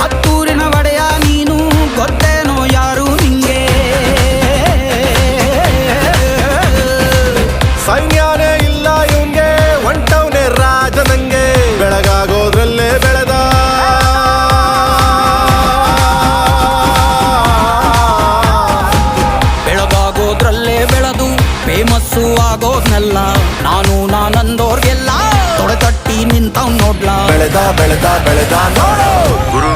ಹತ್ತೂರಿನ ಒಡೆಯ ನೀನು ಗೊತ್ತೇನೋ ಯಾರು ನಿಂಗೆ ಸೈನ್ಯಾನೇ ಇಲ್ಲ ಇವಂಗೆ ಹೊಂಟವನೇ ರಾಜನಂಗೆ ಬೆಳಗಾಗೋದ್ರಲ್ಲೇ ಬೆಳೆದ ಬೆಳಗಾಗೋದ್ರಲ್ಲೇ ಬೆಳೆದು ಫೇಮಸ್ಸು ಆಗೋದ್ನೆಲ್ಲ ನಾನಂದೋರ್ಗೆಲ್ಲ ತೊಡೆ ತಟ್ಟಿ ನಿಂತವ್ ನೋಡ್ಲಾ ಬೆಳೆದ ನೋಡು ಗುರು